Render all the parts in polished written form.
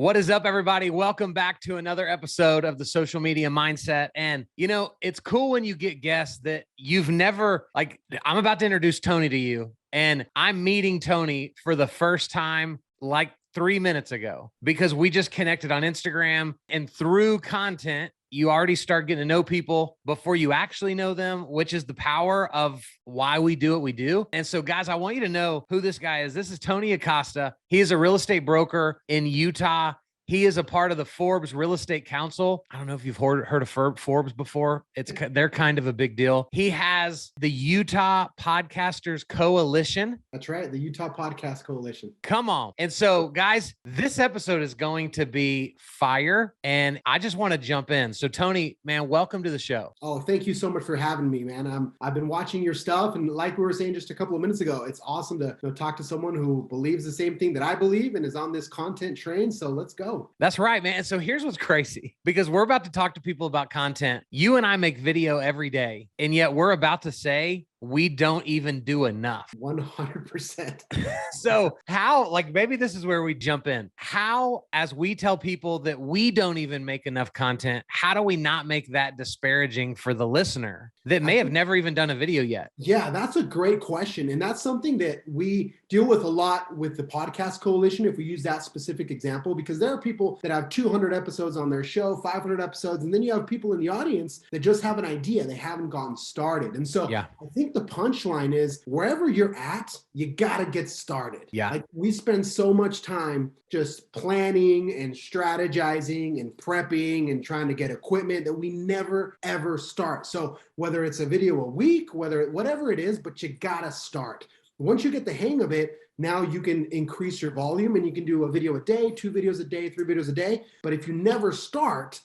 What is up, everybody? Welcome back to another episode of the Social Media Mindset. And, it's cool when you get guests that you've never, I'm about to introduce Tony to you, and I'm meeting Tony for the first time, 3 minutes ago, because we just connected on Instagram, and through content, you already start getting to know people before you actually know them, which is the power of why we do what we do. And so, guys, I want you to know who this guy is. This is Tony ACOSTA. He is a real estate broker in Utah. He is a part of the Forbes Real Estate Council. I don't know if you've heard of Forbes before. They're kind of a big deal. He has the Utah Podcasters Coalition. That's right, the Utah Podcast Coalition. Come on. And so, guys, this episode is going to be fire, and I just want to jump in. So, Tony, man, welcome to the show. Oh, thank you so much for having me, man. I've been watching your stuff, and like we were saying just a couple of minutes ago, it's awesome to talk to someone who believes the same thing that I believe and is on this content train. So let's go. That's right, man. And so here's what's crazy, because we're about to talk to people about content. You and I make video every day, and yet we're about to say we don't even do enough. 100%. So how, maybe this is where we jump in. How, as we tell people that we don't even make enough content, how do we not make that disparaging for the listener that may have never even done a video yet? Yeah, that's a great question. And that's something that we deal with a lot with the Podcast Coalition, if we use that specific example, because there are people that have 200 episodes on their show, 500 episodes, and then you have people in the audience that just have an idea. They haven't gotten started. And so I think the punchline is wherever you're at, you got to get started. Yeah. We spend so much time just planning and strategizing and prepping and trying to get equipment that we never, ever start. So whether it's a video a week, whatever it is, but you got to start. Once you get the hang of it, now you can increase your volume and you can do a video a day, 2 videos a day, 3 videos a day. But if you never start,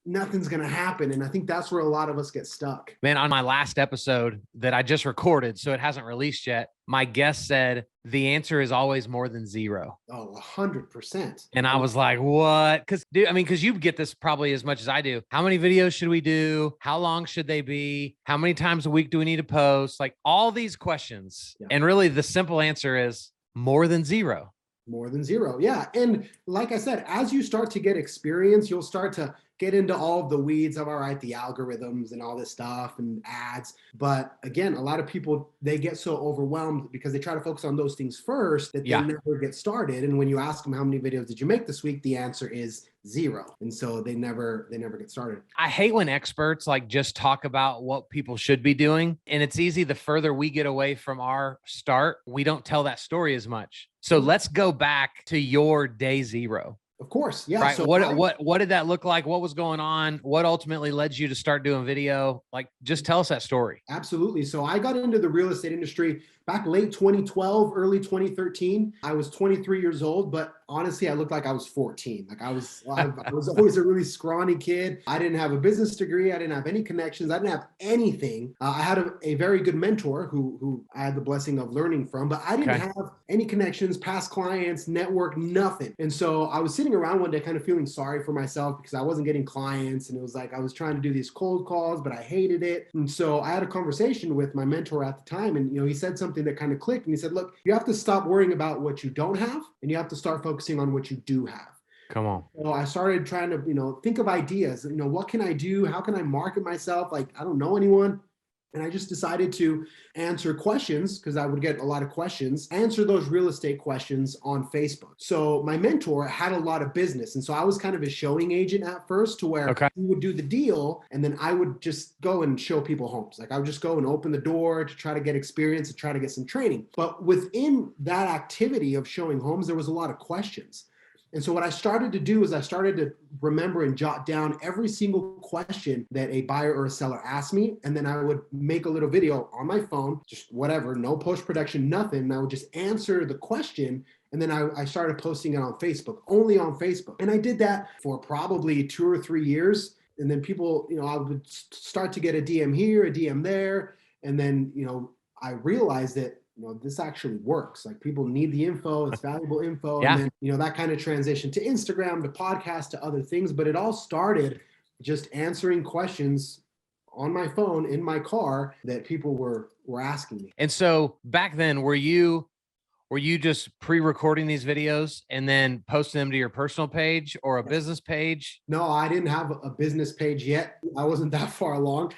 nothing's going to happen. And I think that's where a lot of us get stuck. Man, on my last episode that I just recorded, so it hasn't released yet, my guest said the answer is always more than 0. Oh, 100%. And I was like, what? Because you get this probably as much as I do. How many videos should we do? How long should they be? How many times a week do we need to post? All these questions. Yeah. And really the simple answer is more than 0. More than 0. Yeah. And like I said, as you start to get experience, you'll start to get into all of the weeds of, all right, the algorithms and all this stuff and ads. But again, a lot of people, they get so overwhelmed because they try to focus on those things first that they never get started. And when you ask them, how many videos did you make this week? The answer is 0. And so they never get started. I hate when experts just talk about what people should be doing. And it's easy, the further we get away from our start, we don't tell that story as much. So let's go back to your day 0. Of course. Yeah. Right. So what did that look like? What was going on? What ultimately led you to start doing video? Just tell us that story. Absolutely. So I got into the real estate industry back late 2012, early 2013. I was 23 years old, but honestly, I looked like I was 14. I was always a really scrawny kid. I didn't have a business degree. I didn't have any connections. I didn't have anything. I had a very good mentor who I had the blessing of learning from, but I didn't have any connections, past clients, network, nothing. And so I was sitting around one day kind of feeling sorry for myself because I wasn't getting clients. And it was like I was trying to do these cold calls, but I hated it. And so I had a conversation with my mentor at the time. And, he said something that kind of clicked. And he said, look, you have to stop worrying about what you don't have, and you have to start focusing on what you do have. Come on. So I started trying to, think of ideas. What can I do? How can I market myself? I don't know anyone. And I just decided to answer questions because I would get a lot of questions, answer those real estate questions on Facebook. So my mentor had a lot of business. And so I was kind of a showing agent at first, to where he would do the deal. And then I would just go and show people homes. I would just go and open the door to try to get experience and try to get some training. But within that activity of showing homes, there was a lot of questions. And so what I started to do is I started to remember and jot down every single question that a buyer or a seller asked me. And then I would make a little video on my phone, just whatever, no post-production, nothing. And I would just answer the question. And then I started posting it on Facebook, only on Facebook. And I did that for probably 2 or 3 years. And then people, I would start to get a DM here, a DM there. And then, I realized that this actually works. People need the info. It's valuable info. Yeah. And then, that kind of transition to Instagram, to podcast, to other things. But it all started just answering questions on my phone in my car that people were asking me. And so back then, were you were you just pre-recording these videos and then posting them to your personal page or a business page? No, I didn't have a business page yet. I wasn't that far along.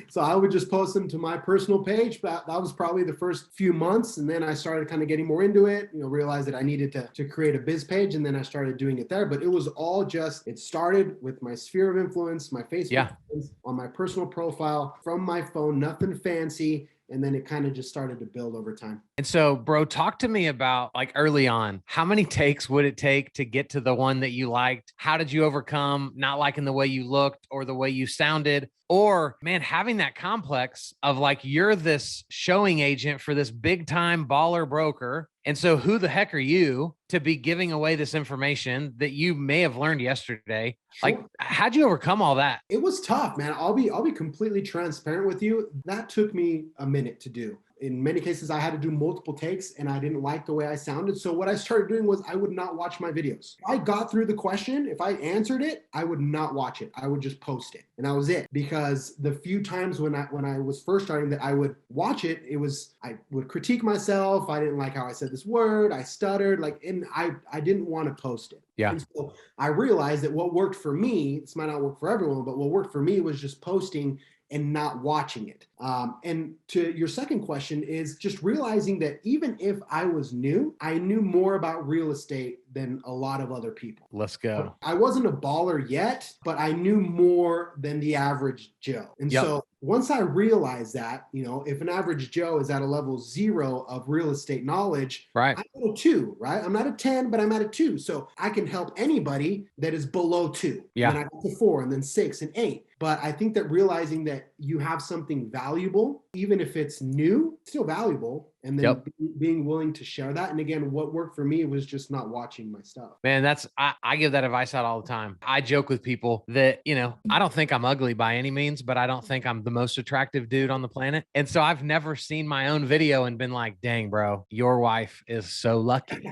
So I would just post them to my personal page. But that was probably the first few months. And then I started kind of getting more into it, realized that I needed to create a biz page. And then I started doing it there. But it was all it started with my sphere of influence, my Facebook friends, on my personal profile from my phone, nothing fancy. And then it kind of just started to build over time. And so, bro, talk to me about like early on, how many takes would it take to get to the one that you liked? How did you overcome not liking the way you looked or the way you sounded? Or, man, having that complex of like, you're this showing agent for this big time baller broker. And so who the heck are you to be giving away this information that you may have learned yesterday? Sure. Like, how'd you overcome all that? It was tough, man. I'll be completely transparent with you. That took me a minute to do. In many cases, I had to do multiple takes and I didn't like the way I sounded. So what I started doing was I would not watch my videos. If I got through the question, if I answered it, I would not watch it. I would just post it. And that was it. Because the few times when I was first starting that I would watch it, I would critique myself. I didn't like how I said this word. I stuttered, and I didn't want to post it. Yeah. And so I realized that what worked for me, this might not work for everyone, but what worked for me was just posting and not watching it. And to your second question is just realizing that even if I was new, I knew more about real estate than a lot of other people. Let's go. I wasn't a baller yet, but I knew more than the average Joe. And so once I realized that, if an average Joe is at a level 0 of real estate knowledge, right, I'm at a 2, right? I'm not a 10, but I'm at a 2. So I can help anybody that is below 2. Yeah. And I got to 4 and then 6 and 8. But I think that realizing that you have something valuable, even if it's new, still valuable, and then being willing to share that. And again, what worked for me was just not watching my stuff. Man, I give that advice out all the time. I joke with people that, I don't think I'm ugly by any means, but I don't think I'm the most attractive dude on the planet. And so I've never seen my own video and been like, dang, bro, your wife is so lucky.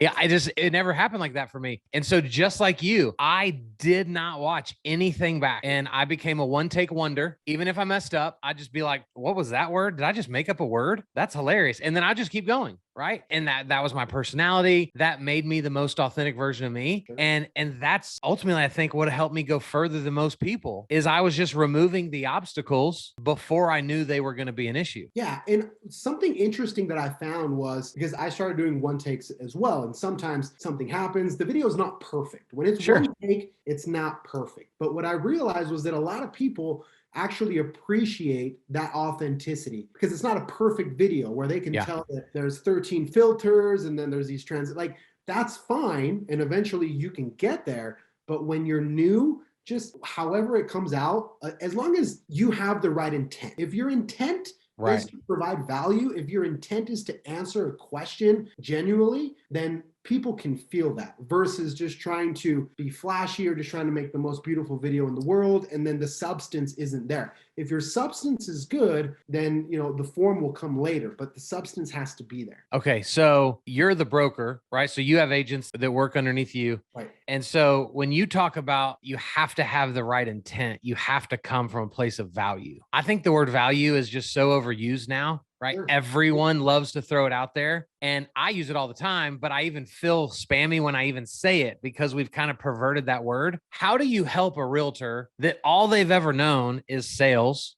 Yeah, it never happened like that for me. And so just like you, I did not watch anything back and I became a one take wonder. Even if I messed up, I'd just be like, what was that word? Did I just make up a word? That's hilarious. And then I just keep going. Right. And that was my personality. That made me the most authentic version of me. Sure. And that's ultimately, I think, what helped me go further than most people is I was just removing the obstacles before I knew they were going to be an issue. Yeah. And something interesting that I found was because I started doing one takes as well. And sometimes something happens. The video is not perfect. When it's one take, it's not perfect. But what I realized was that a lot of people actually appreciate that authenticity because it's not a perfect video where they can tell that there's 13 filters and then there's these trends. Like, that's fine. And eventually you can get there. But when you're new, just however it comes out, as long as you have the right intent. If your intent is to provide value, if your intent is to answer a question genuinely, then people can feel that versus just trying to be flashy or just trying to make the most beautiful video in the world. And then the substance isn't there. If your substance is good, then, the form will come later, but the substance has to be there. Okay. So you're the broker, right? So you have agents that work underneath you. Right. And so when you talk about you have to have the right intent, you have to come from a place of value. I think the word value is just so overused now. Right. Sure. Everyone loves to throw it out there. And I use it all the time, but I even feel spammy when I even say it because we've kind of perverted that word. How do you help a realtor that all they've ever known is sales?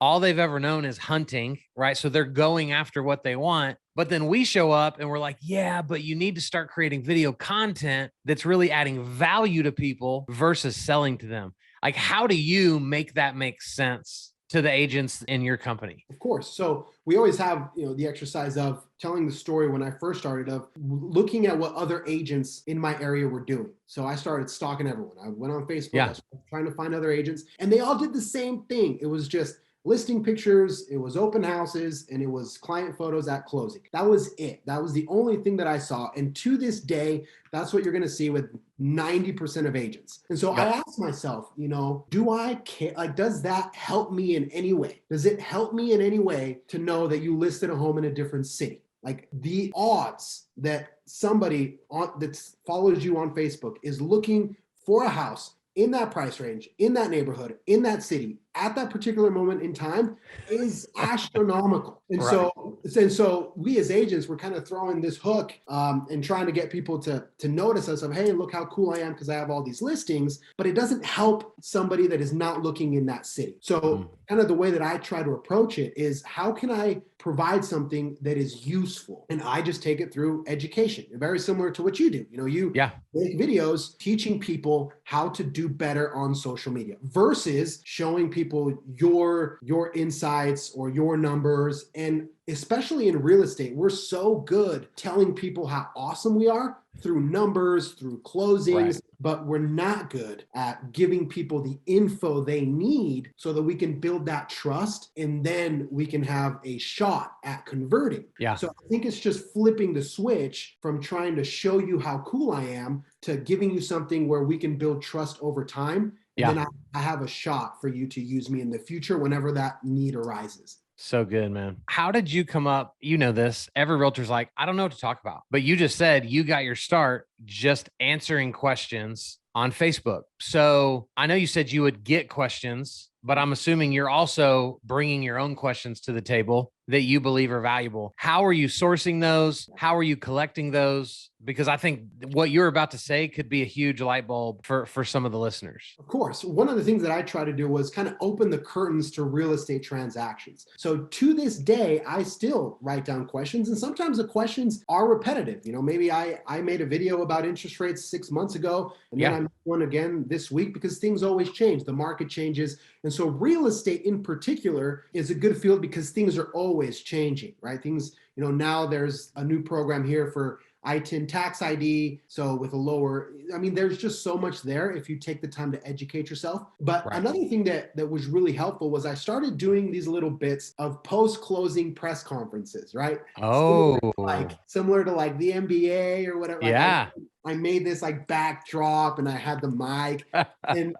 All they've ever known is hunting, right? So they're going after what they want. But then we show up and we're like, yeah, but you need to start creating video content that's really adding value to people versus selling to them. Like, how do you make that make sense to the agents in your company? Of course. So we always have, the exercise of telling the story when I first started of looking at what other agents in my area were doing. So I started stalking everyone. I went on Facebook, I was trying to find other agents, and they all did the same thing. It was just listing pictures, it was open houses, and it was client photos at closing. That was it. That was the only thing that I saw. And to this day, that's what you're going to see with 90% of agents. And so I asked myself, do I care? Like, does that help me in any way? Does it help me in any way to know that you listed a home in a different city? Like, the odds that somebody that follows you on Facebook is looking for a house in that price range, in that neighborhood, in that city, at that particular moment in time is astronomical. And Right. so we as agents were kind of throwing this hook and trying to get people to notice us of, hey, look how cool I am because I have all these listings, but it doesn't help somebody that is not looking in that city. So kind of the way that I try to approach it is, how can I provide something that is useful? And I just take it through education, very similar to what you do. You make videos teaching people how to do better on social media versus showing people your insights or your numbers. And especially in real estate, we're so good telling people how awesome we are through numbers, through closings, but we're not good at giving people the info they need so that we can build that trust, and then we can have a shot at converting. So I think it's just flipping the switch from trying to show you how cool I am to giving you something where we can build trust over time. And then I have a shot for you to use me in the future whenever that need arises. So good, man. How did you come up? You know this, every realtor's like, I don't know what to talk about, but you just said you got your start just answering questions on Facebook. So I know you said you would get questions, but I'm assuming you're also bringing your own questions to the table that you believe are valuable. How are you sourcing those? How are you collecting those? Because I think what you're about to say could be a huge light bulb for some of the listeners. Of course. One of the things that I try to do was kind of open the curtains to real estate transactions. So to this day, I still write down questions, and sometimes the questions are repetitive. Maybe I made a video about interest rates 6 months ago, and then I made one again this week because things always change. The market changes. And so real estate in particular is a good field because things are always changing, right? Things, now there's a new program here for I-10 tax ID. So with a lower, there's just so much there if you take the time to educate yourself. But another thing that was really helpful was I started doing these little bits of post-closing press conferences, right? Similar to like the NBA or whatever. I made this like backdrop and I had the mic and,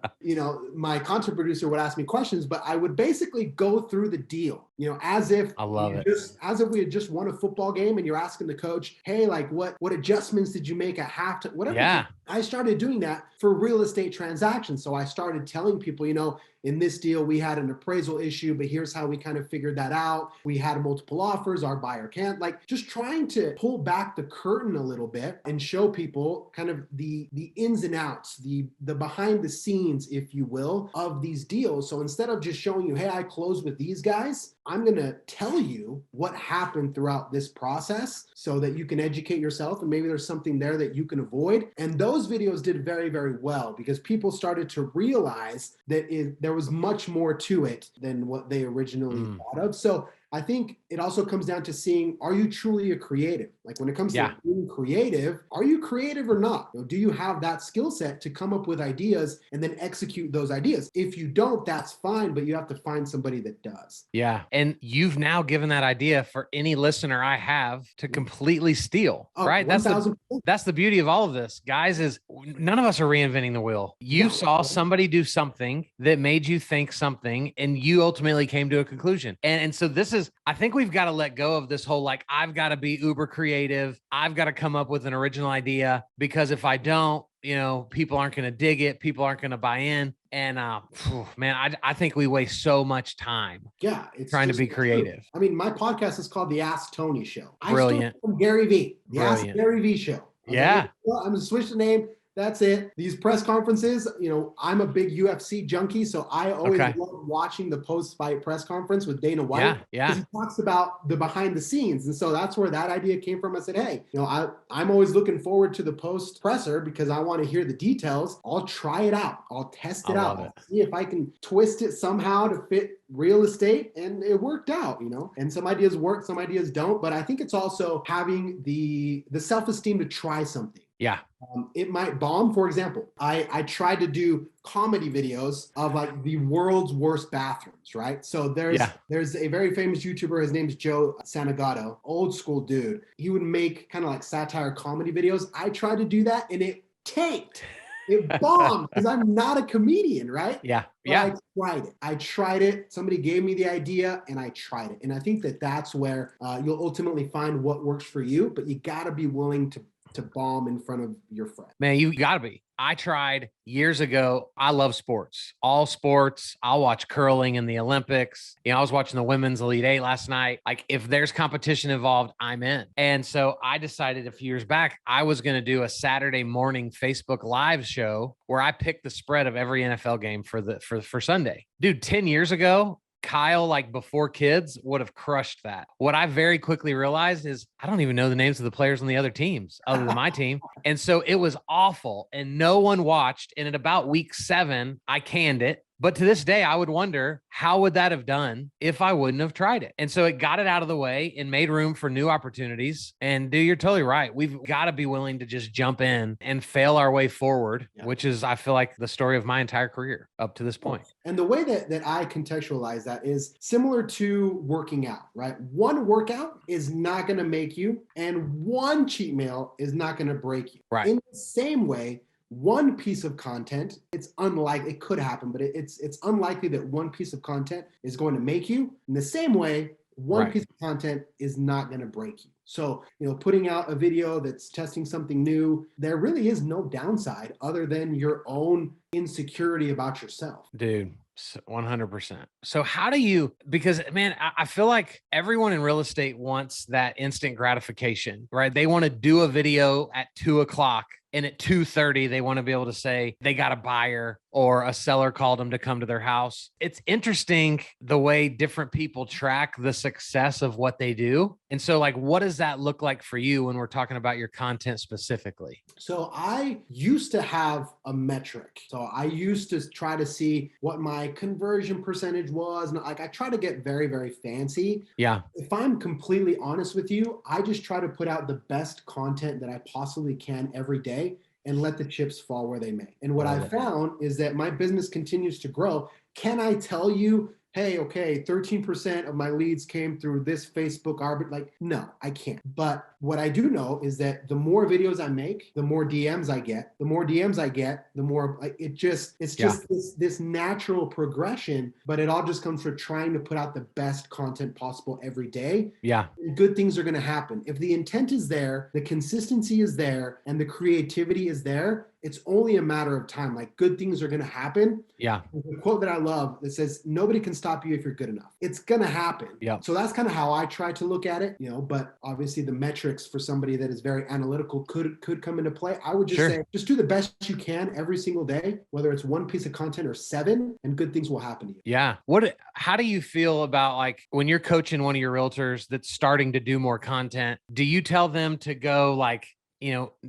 my content producer would ask me questions, but I would basically go through the deal, as if we had just won a football game and you're asking the coach, hey, like what adjustments did you make at halftime? Whatever. I started doing that for real estate transactions. So I started telling people, in this deal, we had an appraisal issue, but here's how we kind of figured that out. We had multiple offers, our buyer can't, just trying to pull back the curtain a little bit and show people kind of the ins and outs, the behind the scenes, if you will, of these deals. So instead of just showing you, hey, I closed with these guys, I'm going to tell you what happened throughout this process so that you can educate yourself and maybe there's something there that you can avoid. And those videos did very, very well because people started to realize that there was much more to it than what they originally thought of. So I think it also comes down to seeing, are you truly a creative? Like when it comes to being creative, are you creative or not? Do you have that skill set to come up with ideas and then execute those ideas? If you don't, that's fine, but you have to find somebody that does. Yeah. And you've now given that idea for any listener I have to completely steal, right? 1,000%. That's the beauty of all of this, guys, is none of us are reinventing the wheel. You saw somebody do something that made you think something, and you ultimately came to a conclusion. And so this is, I think we've got to let go of this whole, like, I've got to be uber creative. I've got to come up with an original idea because if I don't, people aren't going to dig it. People aren't going to buy in. And man, I think we waste so much time trying to be creative. My podcast is called The Ask Tony Show. Brilliant. I stole from Gary V. The Ask Gary V Show. I'm going to switch the name. That's it. These press conferences, I'm a big UFC junkie, so I always love watching the post-fight press conference with Dana White. Because he talks about the behind the scenes. And so that's where that idea came from. I said, hey, I'm always looking forward to the post presser because I want to hear the details. I'll try it out. I'll test it out. I'll see if I can twist it somehow to fit real estate, and it worked out, and some ideas work, some ideas don't. But I think it's also having the self-esteem to try something. It might bomb. For example, I tried to do comedy videos of like the world's worst bathrooms, right? So there's a very famous YouTuber, his name's Joe Santagato, old school dude. He would make kind of like satire comedy videos. I tried to do that and it tanked. It bombed because I'm not a comedian, right? I tried it. Somebody gave me the idea and I tried it. And I think that's where you'll ultimately find what works for you, but you got to be willing to to bomb in front of your friend. Man, you gotta be. I tried years ago. I love sports, all sports. I'll watch curling in the Olympics. I was watching the women's Elite Eight last night. Like, if there's competition involved, I'm in. And so I decided a few years back, I was going to do a Saturday morning Facebook Live show where I picked the spread of every NFL game for Sunday. Dude, 10 years ago, Kyle, like before kids, would have crushed that. What I very quickly realized is I don't even know the names of the players on the other teams other than my team. And so it was awful and no one watched. And at about week 7, I canned it. But to this day, I would wonder, how would that have done if I wouldn't have tried it? And so it got it out of the way and made room for new opportunities. And dude, you're totally right. We've got to be willing to just jump in and fail our way forward, which is, I feel like, the story of my entire career up to this point. And the way that I contextualize that is similar to working out, right? One workout is not going to make you, and one cheat meal is not going to break you. Right. In the same way, one piece of content, it's unlikely, it could happen, but it's unlikely that one piece of content is going to make you. In the same way, one piece of content is not going to break you. So, putting out a video that's testing something new, there really is no downside other than your own insecurity about yourself. Dude. 100%. So how do you, because man, I feel like everyone in real estate wants that instant gratification, right? They want to do a video at 2:00 and at 2:30, they want to be able to say they got a buyer or a seller called them to come to their house. It's interesting the way different people track the success of what they do. And so like, what does that look like for you when we're talking about your content specifically? So I used to have a metric. So I used to try to see what my conversion percentage was. And like, I try to get very, very fancy. Yeah. If I'm completely honest with you, I just try to put out the best content that I possibly can every day and let the chips fall where they may. And what I found is that my business continues to grow. Can I tell you, hey, okay, 13% of my leads came through this Facebook arbit? Like, no, I can't. But what I do know is that the more videos I make, the more DMs I get. The more DMs I get, the more it's just this natural progression, but it all just comes from trying to put out the best content possible every day. Yeah. And good things are going to happen. If the intent is there, the consistency is there, and the creativity is there, it's only a matter of time. Like, good things are going to happen. Yeah. There's a quote that I love that says, nobody can stop you if you're good enough. It's going to happen. Yeah. So that's kind of how I try to look at it, but obviously the metrics for somebody that is very analytical could come into play. I would just say, just do the best you can every single day, whether it's one piece of content or 7, and good things will happen to you. Yeah. How do you feel about like when you're coaching one of your realtors that's starting to do more content, do you tell them to go like,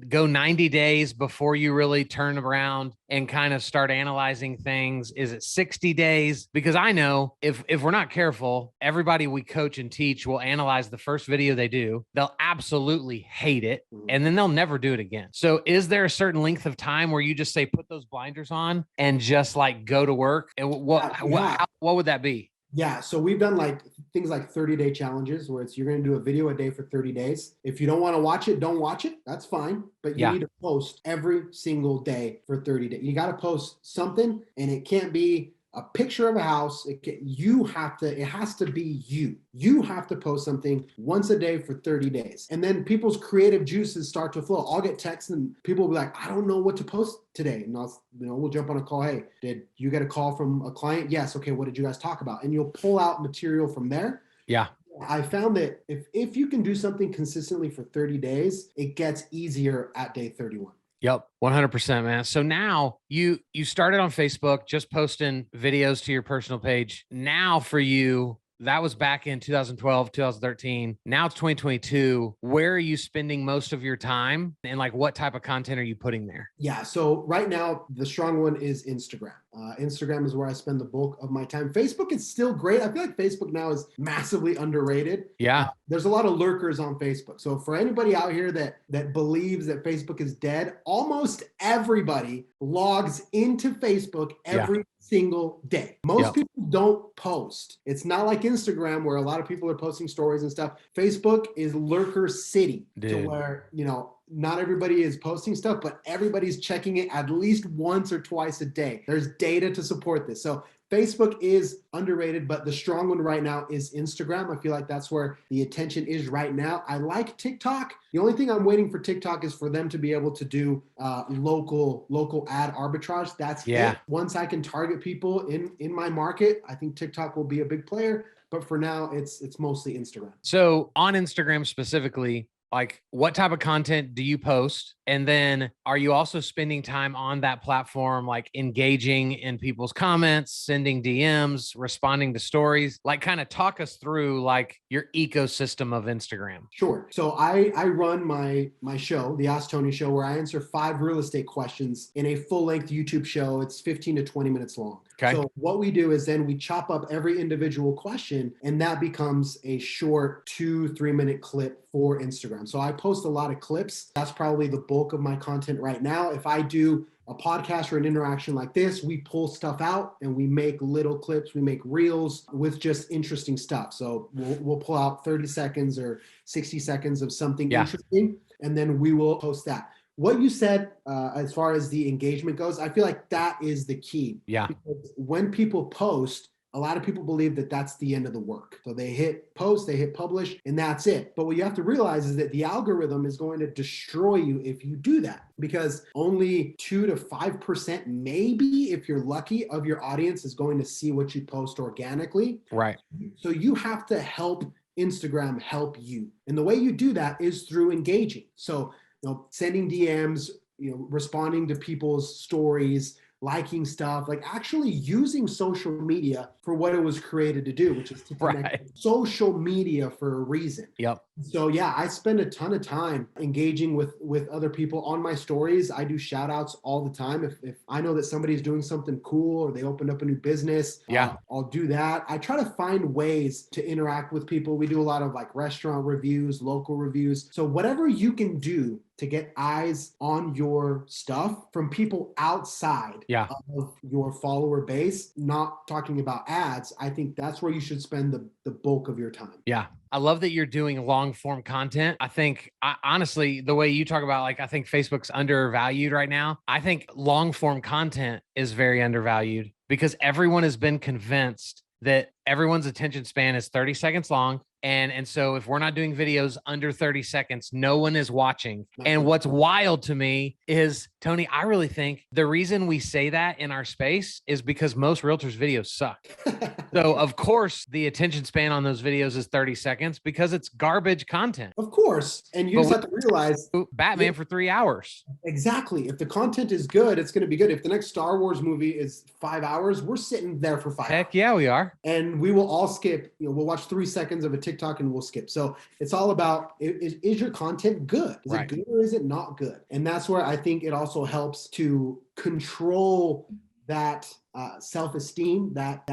go 90 days before you really turn around and kind of start analyzing things? Is it 60 days? Because I know if we're not careful, everybody we coach and teach will analyze the first video they do. They'll absolutely hate it. And then they'll never do it again. So is there a certain length of time where you just say, put those blinders on and just like go to work? And what would that be? Yeah. So we've done like things like 30-day challenges where you're going to do a video a day for 30 days. If you don't want to watch it, don't watch it. That's fine. But you need to post every single day for 30 days. You got to post something, and it can't be a picture of a house. It has to be you. You have to post something once a day for 30 days. And then people's creative juices start to flow. I'll get texts and people will be like, I don't know what to post today. And we'll jump on a call. Hey, did you get a call from a client? Yes. Okay. What did you guys talk about? And you'll pull out material from there. Yeah. I found that if you can do something consistently for 30 days, it gets easier at day 31. Yep. 100%, man. So now you started on Facebook, just posting videos to your personal page. Now for you, that was back in 2012, 2013. Now it's 2022. Where are you spending most of your time, and like what type of content are you putting there? Yeah. So right now the strong one is Instagram. Instagram is where I spend the bulk of my time. Facebook is still great. I feel like Facebook now is massively underrated. Yeah. There's a lot of lurkers on Facebook. So for anybody out here that believes that Facebook is dead, almost everybody logs into Facebook every single day. Most people don't post. It's not like Instagram where a lot of people are posting stories and stuff. Facebook is lurker city. To where, not everybody is posting stuff, but everybody's checking it at least once or twice a day. There's data to support this. So Facebook is underrated, but the strong one right now is Instagram. I feel like that's where the attention is right now. I like TikTok. The only thing I'm waiting for TikTok is for them to be able to do local ad arbitrage. That's it. Once I can target people in my market, I think TikTok will be a big player. But for now, it's mostly Instagram. So on Instagram specifically, like what type of content do you post? And then are you also spending time on that platform, like engaging in people's comments, sending DMs, responding to stories? Like kind of talk us through like your ecosystem of Instagram. Sure. So I run my show, the Ask Tony Show, where I answer 5 real estate questions in a full-length YouTube show. It's 15 to 20 minutes long. Okay. So what we do is then we chop up every individual question, and that becomes a short 2-3 minute clip for Instagram. So I post a lot of clips. That's probably the bulk of my content right now. If I do a podcast or an interaction like this, we pull stuff out and we make little clips, we make reels with just interesting stuff. So we'll pull out 30 seconds or 60 seconds of something interesting, and then we will post that. What you said as far as the engagement goes, I feel like that is the key. Yeah. Because when people post, a lot of people believe that that's the end of the work. So they hit post, they hit publish, and that's it. But what you have to realize is that the algorithm is going to destroy you if you do that, because only 2 to 5%, maybe if you're lucky, of your audience is going to see what you post organically. Right. So you have to help Instagram help you. And the way you do that is through engaging. So, sending DMs, responding to people's stories, liking stuff, like actually using social media for what it was created to do, which is to connect. Social media for a reason. Yep. So yeah, I spend a ton of time engaging with other people on my stories. I do shout outs all the time. If I know that somebody's doing something cool or they opened up a new business, I'll do that. I try to find ways to interact with people. We do a lot of like restaurant reviews, local reviews. So whatever you can do to get eyes on your stuff from people outside of your follower base, not talking about ads, I think that's where you should spend the bulk of your time. Yeah. I love that you're doing long form content. I think honestly, the way you talk about, like, I think Facebook's undervalued right now. I think long form content is very undervalued because everyone has been convinced that everyone's attention span is 30 seconds long. And so if we're not doing videos under 30 seconds, no one is watching. And what's wild to me is, Tony, I really think the reason we say that in our space is because most realtors' videos suck. So of course, the attention span on those videos is 30 seconds because it's garbage content. Of course. And you just have to realize Batman for 3 hours. Exactly. If the content is good, it's going to be good. If the next Star Wars movie is 5 hours, we're sitting there for 5 hours. Heck yeah, we are. And we will all skip, we'll watch 3 seconds of a TikTok and we'll skip. So it's all about, is your content good? Is it good or is it not good? And that's where I think it also helps to control that self-esteem, that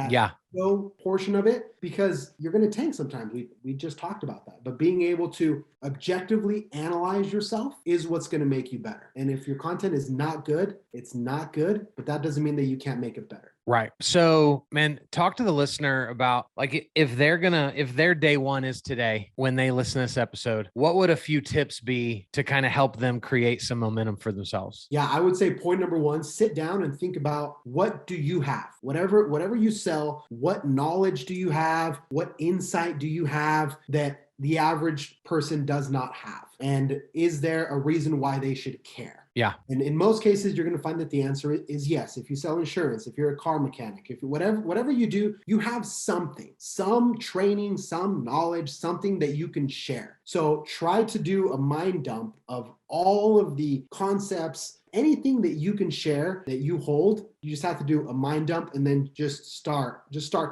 portion of it, because you're going to tank sometimes. We just talked about that. But being able to objectively analyze yourself is what's going to make you better. And if your content is not good, it's not good, but that doesn't mean that you can't make it better. Right. So, man, talk to the listener about, like, if their day one is today when they listen to this episode, what would a few tips be to kind of help them create some momentum for themselves? Yeah, I would say point number 1, sit down and think about, what do you have? Whatever you sell, what knowledge do you have? What insight do you have that the average person does not have? And is there a reason why they should care? Yeah. And in most cases, you're going to find that the answer is yes. If you sell insurance, if you're a car mechanic, if whatever you do, you have something, some training, some knowledge, something that you can share. So try to do a mind dump of all of the concepts, anything that you can share that you hold. You just have to do a mind dump and then just start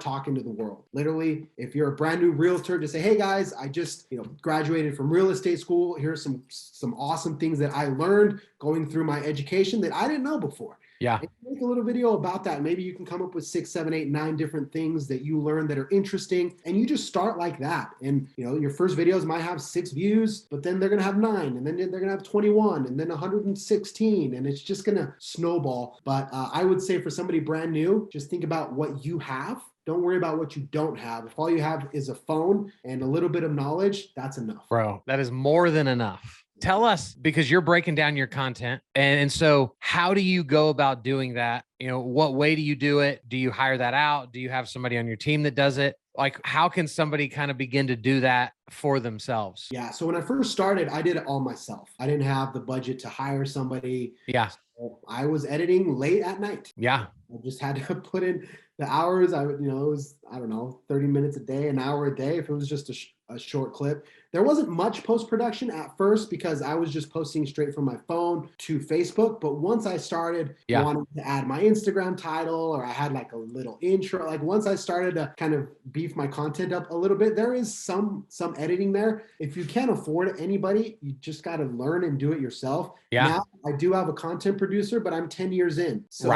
talking to the world. Literally, if you're a brand new realtor, just say, hey guys, I just graduated from real estate school. Here's some awesome things that I learned going through my education that I didn't know before. Yeah. And make a little video about that. Maybe you can come up with 6, 7, 8, 9 different things that you learned that are interesting. And you just start like that. And your first videos might have 6 views, but then they're going to have 9, and then they're going to have 21, and then 116. And it's just going to snowball. But I would say for somebody brand new, just think about what you have. Don't worry about what you don't have. If all you have is a phone and a little bit of knowledge, that's enough. Bro, that is more than enough. tell us, because you're breaking down your content. And so how do you go about doing that? What way do you do it? Do you hire that out? Do you have somebody on your team that does it? Like, how can somebody kind of begin to do that for themselves? Yeah. So when I first started, I did it all myself. I didn't have the budget to hire somebody. Yeah. So I was editing late at night. Yeah. I just had to put in the hours. I would, it was, I don't know, 30 minutes a day, an hour a day. If it was just a short clip, there wasn't much post-production at first because I was just posting straight from my phone to Facebook. But once I started wanting to add my Instagram title, or I had like a little intro, like once I started to kind of beef my content up a little bit, there is some editing there. If you can't afford anybody, you just got to learn and do it yourself. Yeah. Now I do have a content producer, but I'm 10 years in. So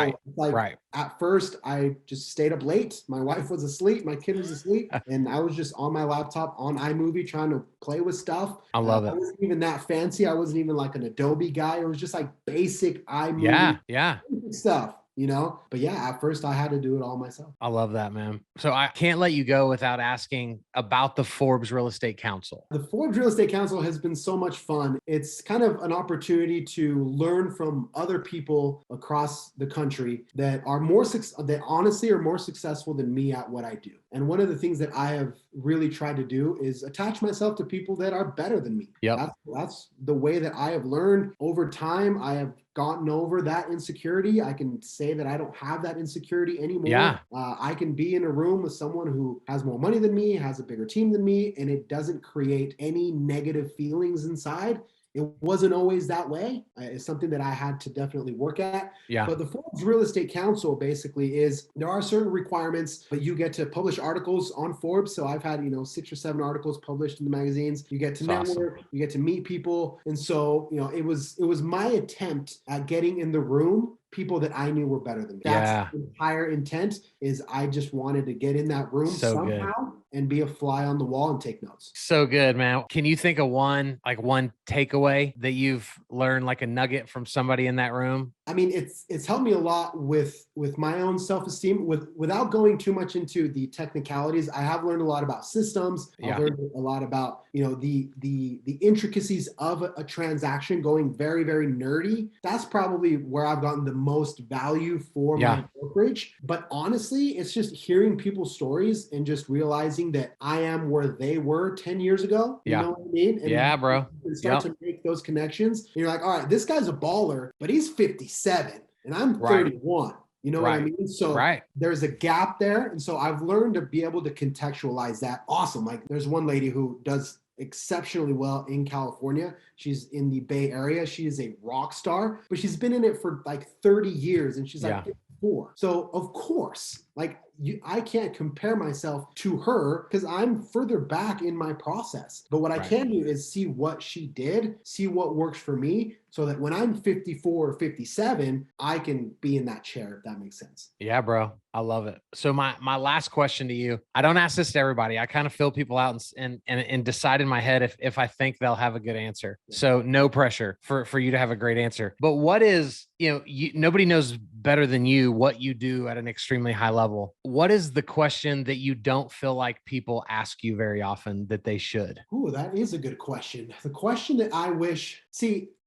at first I just stayed up late. My wife was asleep. My kid was asleep. And I was just on my laptop on iMovie trying to play with stuff. I love it. I wasn't even that fancy. I wasn't even like an Adobe guy. It was just like basic iMovie stuff. But yeah, at first I had to do it all myself. I love that, man. So I can't let you go without asking about the Forbes Real Estate Council. The Forbes Real Estate Council has been so much fun. It's kind of an opportunity to learn from other people across the country that are that honestly are more successful than me at what I do. And one of the things that I have really tried to do is attach myself to people that are better than me. Yep. That's the way that I have learned over time. I have gotten over that insecurity. I can say that I don't have that insecurity anymore. Yeah. I can be in a room with someone who has more money than me, has a bigger team than me, and it doesn't create any negative feelings inside. It wasn't always that way. It's something that I had to definitely work at. Yeah. But the Forbes Real Estate Council basically is, there are certain requirements, but you get to publish articles on Forbes. So I've had, 6 or 7 articles published in the magazines. You get to network, you get to meet people. And so, it was my attempt at getting in the room people that I knew were better than me. That's the entire intent, is I just wanted to get in that room somehow and be a fly on the wall and take notes. So good, man. Can you think of one takeaway that you've learned, like a nugget from somebody in that room? I mean, it's helped me a lot with my own self-esteem. Without going too much into the technicalities, I have learned a lot about systems. I've learned a lot about, the intricacies of a transaction, going very, very nerdy. That's probably where I've gotten the most value for my brokerage. But honestly, it's just hearing people's stories and just realizing that I am where they were 10 years ago. You know what I mean? And bro. You start to make those connections. And you're like, all right, this guy's a baller, but he's 57 and I'm 31. You know what I mean? So there's a gap there. And so I've learned to be able to contextualize that. Awesome. Like, there's one lady who does exceptionally well in California. She's in the Bay Area. She is a rock star, but she's been in it for like 30 years and she's like 54. So of course, I can't compare myself to her because I'm further back in my process. But what I can do is see what she did, see what works for me, so that when I'm 54 or 57, I can be in that chair, if that makes sense. Yeah, bro. I love it. So my last question to you, I don't ask this to everybody. I kind of fill people out and decide in my head if I think they'll have a good answer. So no pressure for you to have a great answer. But what is, nobody knows better than you what you do at an extremely high level. What is the question that you don't feel like people ask you very often that they should? Ooh, that is a good question. The question that I wish,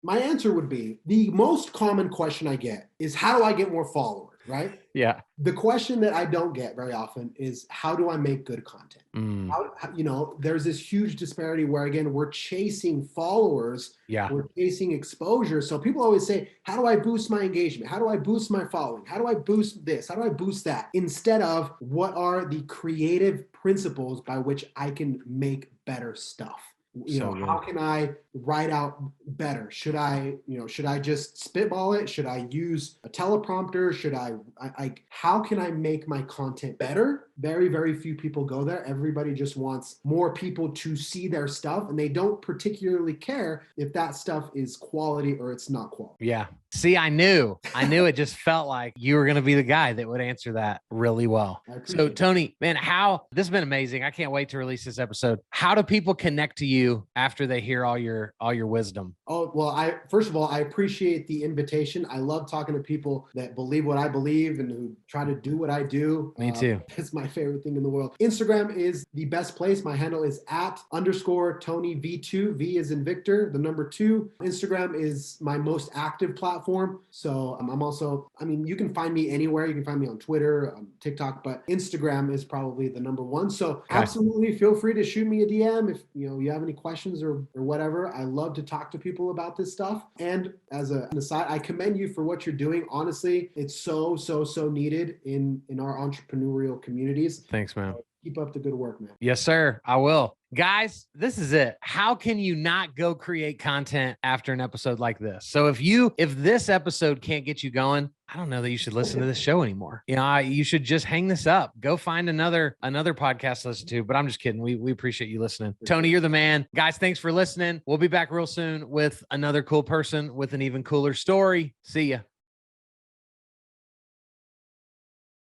my answer would be, the most common question I get is, how do I get more followers, right? Yeah. The question that I don't get very often is, how do I make good content? There's this huge disparity where, again, we're chasing followers, we're chasing exposure. So people always say, how do I boost my engagement? How do I boost my following? How do I boost this? How do I boost that? Instead of, what are the creative principles by which I can make better stuff? How can I write out better? Should I just spitball it? Should I use a teleprompter? How can I make my content better? Very, very few people go there. Everybody just wants more people to see their stuff, and they don't particularly care if that stuff is quality or it's not quality. Yeah. See, I knew it just felt like you were going to be the guy that would answer that really well. So Tony, man, this has been amazing. I can't wait to release this episode. How do people connect to you after they hear all your wisdom? Oh, well, first of all, I appreciate the invitation. I love talking to people that believe what I believe and who try to do what I do. Me too. It's my favorite thing in the world. Instagram is the best place. My handle is @_TonyV2. V is in Victor, the number 2. Instagram is my most active platform. So I'm also, you can find me anywhere. You can find me on Twitter, TikTok, but Instagram is probably the number 1. So absolutely feel free to shoot me a DM if you have any questions or whatever. I love to talk to people about this stuff. And as an aside, I commend you for what you're doing. Honestly, it's so needed in our entrepreneurial communities. Thanks, man. Keep up the good work, man. Yes, sir. I will. Guys, this is it. How can you not go create content after an episode like this? So if this episode can't get you going, I don't know that you should listen to this show anymore. You should just hang this up. Go find another podcast to listen to. But I'm just kidding. We appreciate you listening. Tony, you're the man. Guys, thanks for listening. We'll be back real soon with another cool person with an even cooler story. See ya.